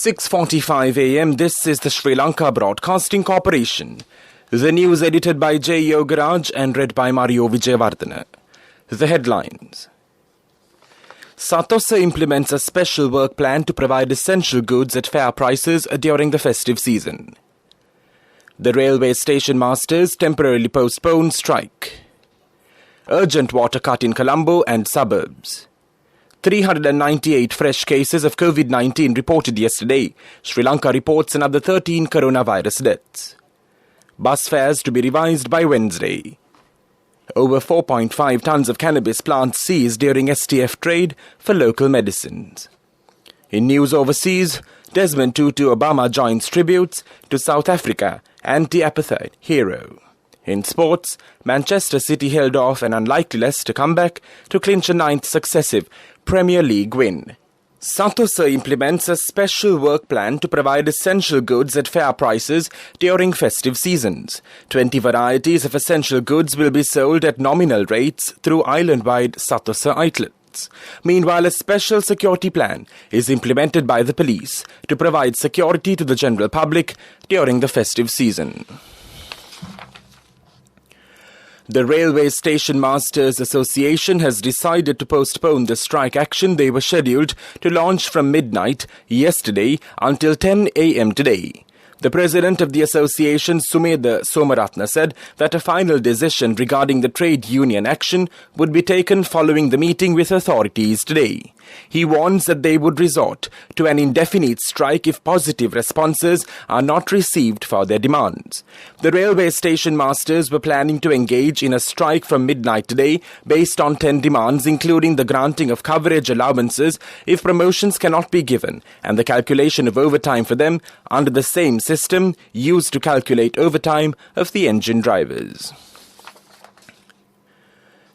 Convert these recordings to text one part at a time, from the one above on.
6:45 a.m. This is the Sri Lanka Broadcasting Corporation. The news edited by J. Yogaraj and read by Mario Vijayavardhana. The headlines. Satosa implements a special work plan to provide essential goods at fair prices during the festive season. The railway station masters temporarily postpone strike. Urgent water cut in Colombo and suburbs. 398 fresh cases of COVID-19 reported yesterday. Sri Lanka reports another 13 coronavirus deaths. Bus fares to be revised by Wednesday. Over 4.5 tons of cannabis plants seized during STF trade for local medicines. In news overseas, Desmond Tutu Obama joins tributes to South Africa anti-apartheid hero. In sports, Manchester City held off an unlikely Leicester comeback to clinch a 9th successive Premier League win. Satosa implements a special work plan to provide essential goods at fair prices during festive seasons. 20 varieties of essential goods will be sold at nominal rates through island-wide Satosa outlets. Meanwhile, a special security plan is implemented by the police to provide security to the general public during the festive season. The Railway Station Masters Association has decided to postpone the strike action they were scheduled to launch from midnight yesterday until 10 a.m. today. The president of the association, Sumedha Somaratna, said that a final decision regarding the trade union action would be taken following the meeting with authorities today. He warns that they would resort to an indefinite strike if positive responses are not received for their demands. The railway station masters were planning to engage in a strike from midnight today based on 10 demands, including the granting of coverage allowances if promotions cannot be given and the calculation of overtime for them under the same system used to calculate overtime of the engine drivers.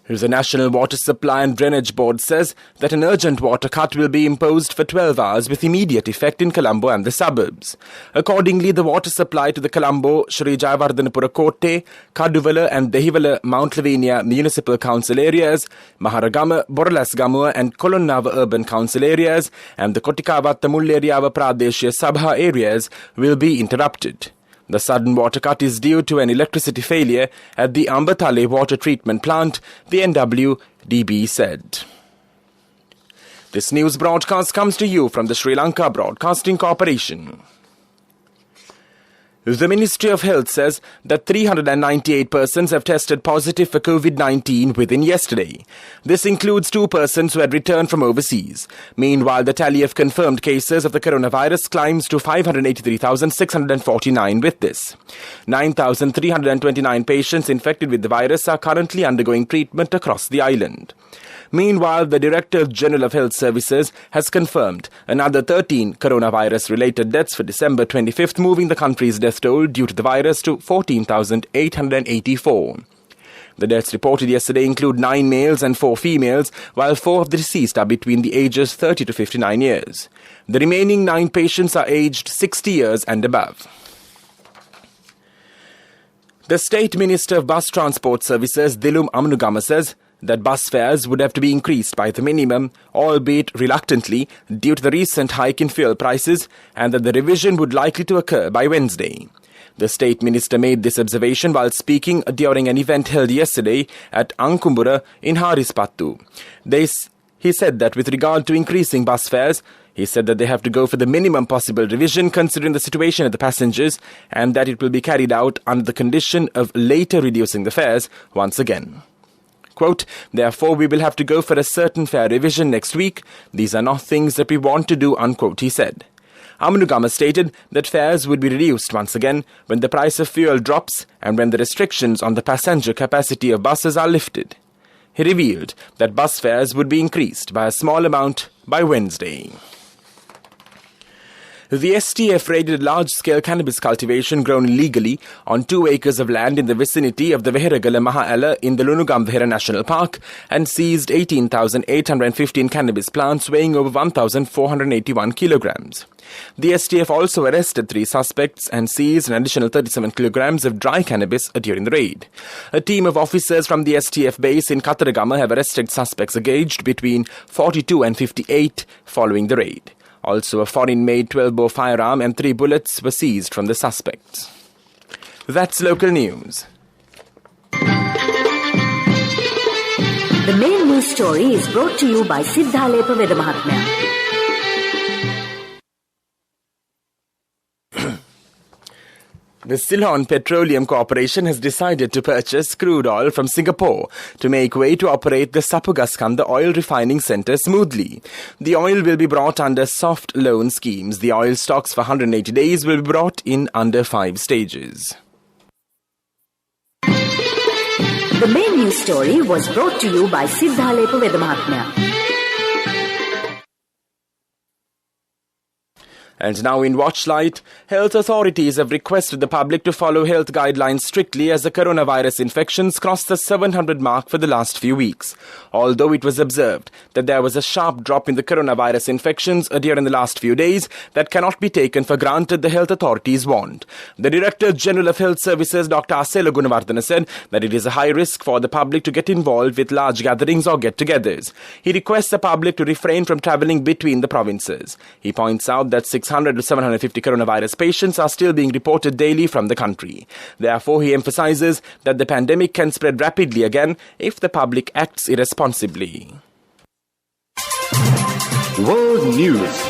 The National Water Supply and Drainage Board says that an urgent water cut will be imposed for 12 hours with immediate effect in Colombo and the suburbs. Accordingly, the water supply to the Colombo, Sri Jayawardhanapura Kotte, Kaduvala and Dehivala Mount Lavinia Municipal Council areas, Maharagama, Boralasgamua and Kolonnava Urban Council areas, and the Kotikavatta Mulleriava Pradeshya Sabha areas will be interrupted. The sudden water cut is due to an electricity failure at the Ambatale water treatment plant, the NWDB said. This news broadcast comes to you from the Sri Lanka Broadcasting Corporation. The Ministry of Health says that 398 persons have tested positive for COVID-19 within yesterday. This includes 2 persons who had returned from overseas. Meanwhile, the tally of confirmed cases of the coronavirus climbs to 583,649 with this. 9,329 patients infected with the virus are currently undergoing treatment across the island. Meanwhile, the Director General of Health Services has confirmed another 13 coronavirus-related deaths for December 25th, moving the country's death toll due to the virus to 14,884. The deaths reported yesterday include 9 males and 4 females, while 4 of the deceased are between the ages 30 to 59 years. The remaining 9 patients are aged 60 years and above. The State Minister of Bus Transport Services, Dilum Amanugama, says that bus fares would have to be increased by the minimum, albeit reluctantly, due to the recent hike in fuel prices, and that the revision would likely to occur by Wednesday. The State Minister made this observation while speaking during an event held yesterday at Ankumbura in Harispattu. He said that with regard to increasing bus fares, he said that they have to go for the minimum possible revision considering the situation of the passengers, and that it will be carried out under the condition of later reducing the fares once again. Quote, therefore, we will have to go for a certain fare revision next week. These are not things that we want to do, unquote, he said. Amanugama stated that fares would be reduced once again when the price of fuel drops and when the restrictions on the passenger capacity of buses are lifted. He revealed that bus fares would be increased by a small amount by Wednesday. The STF raided large-scale cannabis cultivation grown illegally on 2 acres of land in the vicinity of the Veheragala Mahaala in the Lunugam-Vehera National Park and seized 18,815 cannabis plants weighing over 1,481 kilograms. The STF also arrested 3 suspects and seized an additional 37 kilograms of dry cannabis during the raid. A team of officers from the STF base in Kataragama have arrested suspects aged between 42 and 58 following the raid. Also, a foreign-made 12-bore firearm and 3 bullets were seized from the suspects. That's local news. The main news story is brought to you by Siddhalepa Vedamahatmya. The Ceylon Petroleum Corporation has decided to purchase crude oil from Singapore to make way to operate the Sapugaskanda oil refining centre smoothly. The oil will be brought under soft loan schemes. The oil stocks for 180 days will be brought in under 5 stages. The main news story was brought to you by Siddhalepa Vedamahatmya. And now in Watchlight, health authorities have requested the public to follow health guidelines strictly as the coronavirus infections crossed the 700 mark for the last few weeks. Although it was observed that there was a sharp drop in the coronavirus infections during the last few days, that cannot be taken for granted, the health authorities warned. The Director General of Health Services, Dr. Asela Gunawardena, said that it is a high risk for the public to get involved with large gatherings or get-togethers. He requests the public to refrain from travelling between the provinces. He points out that 600 to 750 coronavirus patients are still being reported daily from the country. Therefore, he emphasizes that the pandemic can spread rapidly again if the public acts irresponsibly. World News.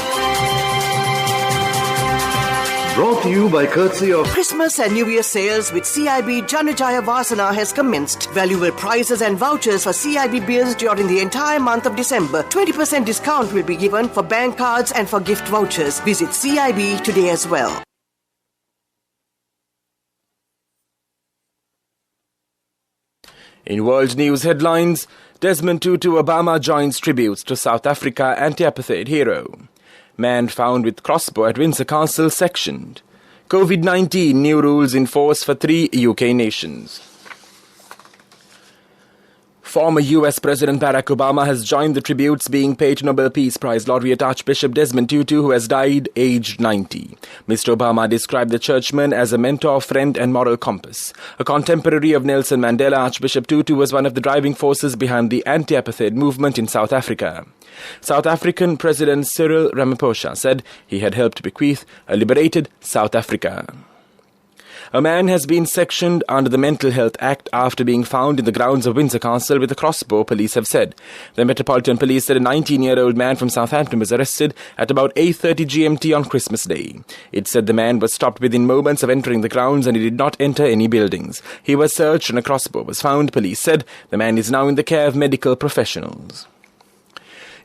Brought to you by courtesy of Christmas and New Year sales with CIB Janajaya Vasana has commenced. Valuable prizes and vouchers for CIB bills during the entire month of December. 20% discount will be given for bank cards and for gift vouchers. Visit CIB today as well. In world news headlines, Desmond Tutu Obama joins tributes to South Africa anti-apartheid hero. Man found with crossbow at Windsor Castle sectioned. COVID-19 new rules in force for 3 UK nations. Former US President Barack Obama has joined the tributes being paid to Nobel Peace Prize laureate Archbishop Desmond Tutu, who has died aged 90. Mr. Obama described the churchman as a mentor, friend and moral compass. A contemporary of Nelson Mandela, Archbishop Tutu was one of the driving forces behind the anti-apartheid movement in South Africa. South African President Cyril Ramaphosa said he had helped bequeath a liberated South Africa. A man has been sectioned under the Mental Health Act after being found in the grounds of Windsor Castle with a crossbow, police have said. The Metropolitan Police said a 19-year-old man from Southampton was arrested at about 8:30 GMT on Christmas Day. It said the man was stopped within moments of entering the grounds and he did not enter any buildings. He was searched and a crossbow was found. Police said the man is now in the care of medical professionals.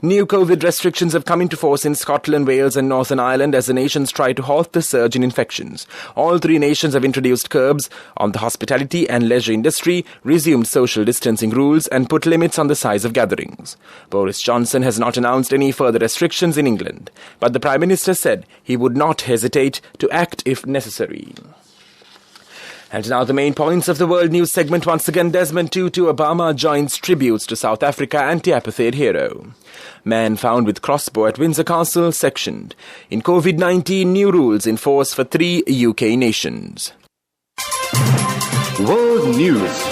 New COVID restrictions have come into force in Scotland, Wales and Northern Ireland as the nations try to halt the surge in infections. All 3 nations have introduced curbs on the hospitality and leisure industry, resumed social distancing rules and put limits on the size of gatherings. Boris Johnson has not announced any further restrictions in England, but the Prime Minister said he would not hesitate to act if necessary. And now the main points of the world news segment once again. Desmond Tutu Obama joins tributes to South Africa anti-apartheid hero. Man found with crossbow at Windsor Castle sectioned. In COVID-19 new rules in force for 3 UK nations. World News.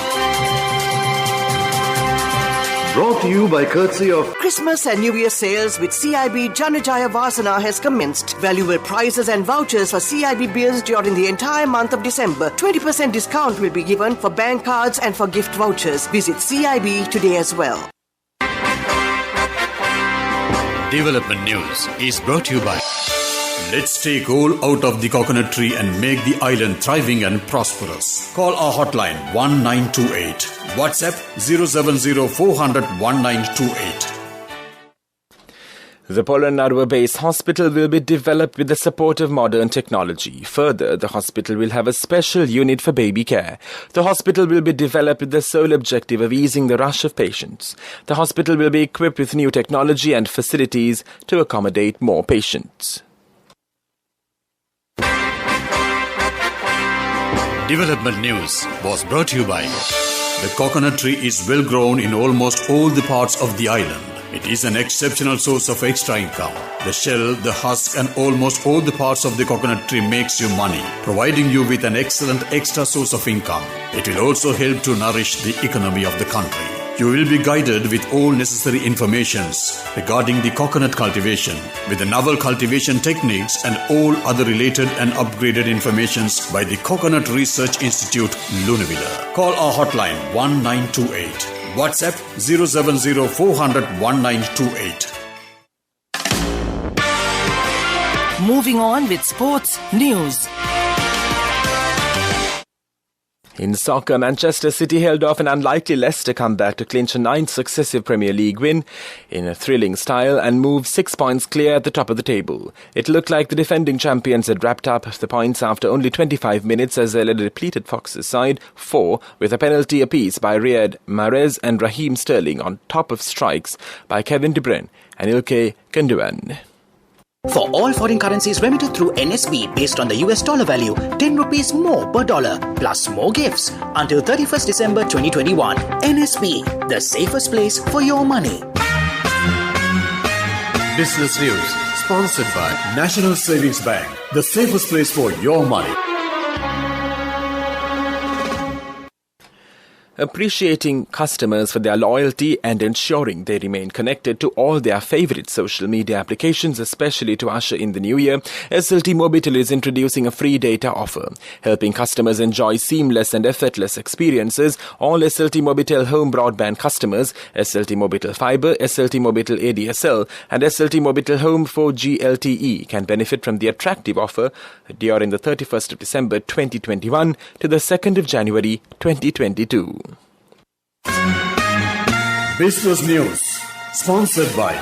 Brought to you by courtesy of Christmas and New Year sales with CIB Janajaya Vasana has commenced. Valuable prizes and vouchers for CIB bills during the entire month of December. 20% discount will be given for bank cards and for gift vouchers. Visit CIB today as well. Development News is brought to you by Let's take all out of the coconut tree and make the island thriving and prosperous. Call our hotline 1928. WhatsApp 070 400 1928. The Polonnaruwa-based hospital will be developed with the support of modern technology. Further, the hospital will have a special unit for baby care. The hospital will be developed with the sole objective of easing the rush of patients. The hospital will be equipped with new technology and facilities to accommodate more patients. Development News was brought to you by the coconut tree is well grown in almost all the parts of the island. It is an exceptional source of extra income. The shell, the husk and almost all the parts of the coconut tree makes you money, providing you with an excellent extra source of income. It will also help to nourish the economy of the country. You will be guided with all necessary informations regarding the coconut cultivation, with the novel cultivation techniques and all other related and upgraded informations by the Coconut Research Institute, Lunavilla. Call our hotline 1928. WhatsApp 070 400 1928. Moving on with sports news. In soccer, Manchester City held off an unlikely Leicester comeback to clinch a 9th successive Premier League win in a thrilling style and move 6 points clear at the top of the table. It looked like the defending champions had wrapped up the points after only 25 minutes as they led a depleted Foxes side 4 with a penalty apiece by Riyad Mahrez and Raheem Sterling on top of strikes by Kevin De Bruyne and Ilkay Gundogan. For all foreign currencies remitted through NSB based on the US dollar value, 10 rupees more per dollar, plus more gifts until 31st December 2021. NSB, the safest place for your money. Business News, sponsored by National Savings Bank, the safest place for your money. Appreciating customers for their loyalty and ensuring they remain connected to all their favorite social media applications, especially to usher in the new year, SLT Mobitel is introducing a free data offer, helping customers enjoy seamless and effortless experiences. All SLT Mobitel home broadband customers, SLT Mobitel Fiber, SLT Mobitel ADSL and SLT Mobitel Home 4G LTE can benefit from the attractive offer during the 31st of December 2021 to the 2nd of January 2022. Business News, sponsored by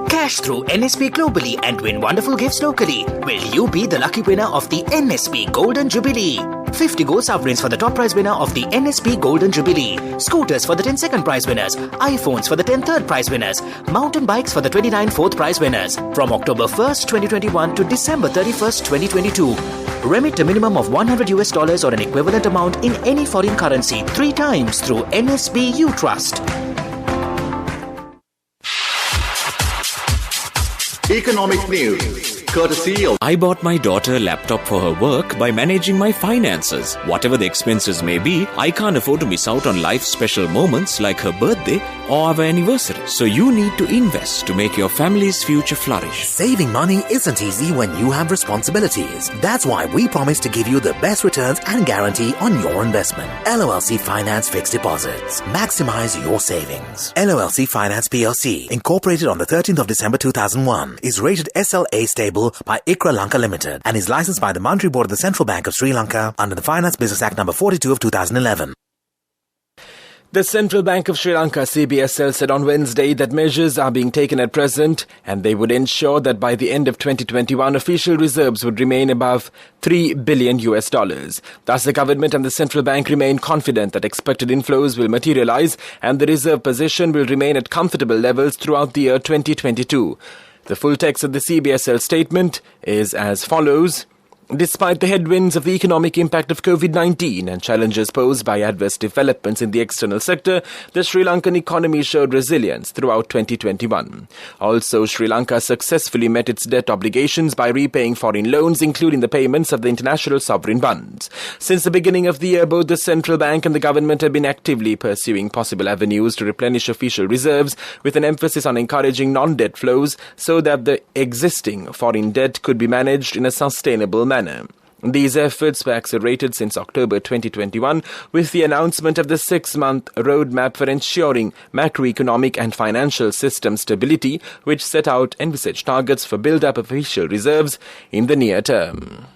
Cash through NSB globally and win wonderful gifts locally. Will you be the lucky winner of the NSB Golden Jubilee? 50 gold sovereigns for the top prize winner of the NSB Golden Jubilee. Scooters for the 10 second prize winners. iPhones for the 10 third prize winners. Mountain bikes for the 29 fourth prize winners. From October 1st, 2021 to December 31st, 2022. Remit a minimum of $100 or an equivalent amount in any foreign currency 3 times through NSB U Trust. Economic News, courtesy of... I bought my daughter a laptop for her work by managing my finances. Whatever the expenses may be, I can't afford to miss out on life's special moments like her birthday or our anniversary. So you need to invest to make your family's future flourish. Saving money isn't easy when you have responsibilities. That's why we promise to give you the best returns and guarantee on your investment. LOLC Finance Fixed Deposits. Maximize your savings. LOLC Finance PLC, incorporated on the 13th of December 2001, is rated SLA stable by ICRA Lanka Limited and is licensed by the Monetary Board of the Central Bank of Sri Lanka under the Finance Business Act No. 42 of 2011. The Central Bank of Sri Lanka, CBSL, said on Wednesday that measures are being taken at present and they would ensure that by the end of 2021, official reserves would remain above $3 billion. Thus, the government and the central bank remain confident that expected inflows will materialize and the reserve position will remain at comfortable levels throughout the year 2022. The full text of the CBSL statement is as follows. Despite the headwinds of the economic impact of COVID-19 and challenges posed by adverse developments in the external sector, the Sri Lankan economy showed resilience throughout 2021. Also, Sri Lanka successfully met its debt obligations by repaying foreign loans, including the payments of the international sovereign bonds. Since the beginning of the year, both the central bank and the government have been actively pursuing possible avenues to replenish official reserves, with an emphasis on encouraging non-debt flows so that the existing foreign debt could be managed in a sustainable manner. These efforts were accelerated since October 2021 with the announcement of the 6-month roadmap for ensuring macroeconomic and financial system stability, which set out envisaged targets for build-up of official reserves in the near term.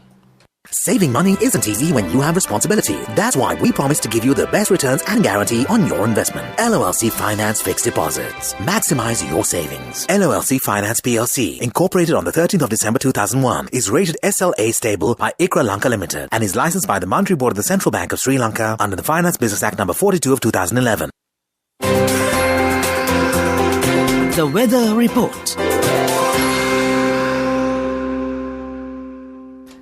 Saving money isn't easy when you have responsibility. That's why we promise to give you the best returns and guarantee on your investment. LOLC Finance Fixed Deposits. Maximize your savings. LOLC Finance PLC, incorporated on the 13th of December 2001, is rated SLA stable by ICRA Lanka Limited and is licensed by the Monetary Board of the Central Bank of Sri Lanka under the Finance Business Act No. 42 of 2011. The Weather Report.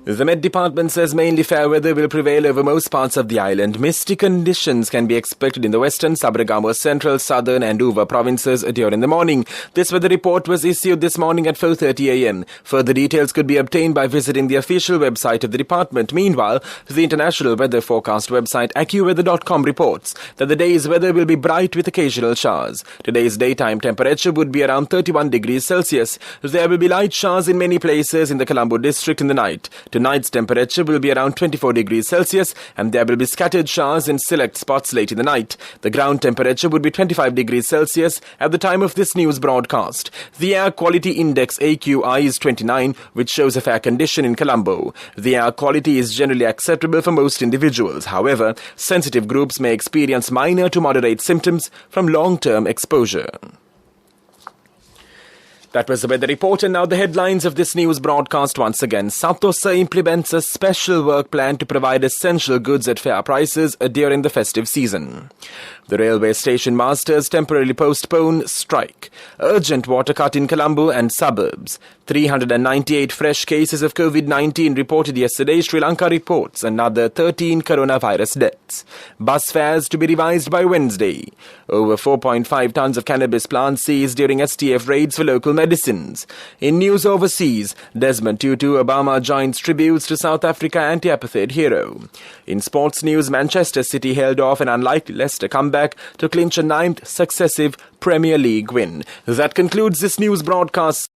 The Met Department says mainly fair weather will prevail over most parts of the island. Misty conditions can be expected in the western, Sabaragamuwa Central, Southern and Uva provinces during the morning. This weather report was issued this morning at 4:30 a.m. Further details could be obtained by visiting the official website of the department. Meanwhile, the international weather forecast website AccuWeather.com reports that the day's weather will be bright with occasional showers. Today's daytime temperature would be around 31 degrees Celsius. There will be light showers in many places in the Colombo district in the night. Tonight's temperature will be around 24 degrees Celsius and there will be scattered showers in select spots late in the night. The ground temperature would be 25 degrees Celsius at the time of this news broadcast. The Air Quality Index AQI is 29, which shows a fair condition in Colombo. The air quality is generally acceptable for most individuals. However, sensitive groups may experience minor to moderate symptoms from long-term exposure. That was the weather report, and now the headlines of this news broadcast once again. Satosa implements a special work plan to provide essential goods at fair prices during the festive season. The railway station masters temporarily postpone strike. Urgent water cut in Colombo and suburbs. 398 fresh cases of COVID-19 reported yesterday. Sri Lanka reports another 13 coronavirus deaths. Bus fares to be revised by Wednesday. Over 4.5 tons of cannabis plants seized during STF raids for local medicines. In news overseas, Desmond Tutu Obama joins tributes to South Africa anti-apartheid hero. In sports news, Manchester City held off an unlikely Leicester comeback to clinch a 9th successive Premier League win. That concludes this news broadcast.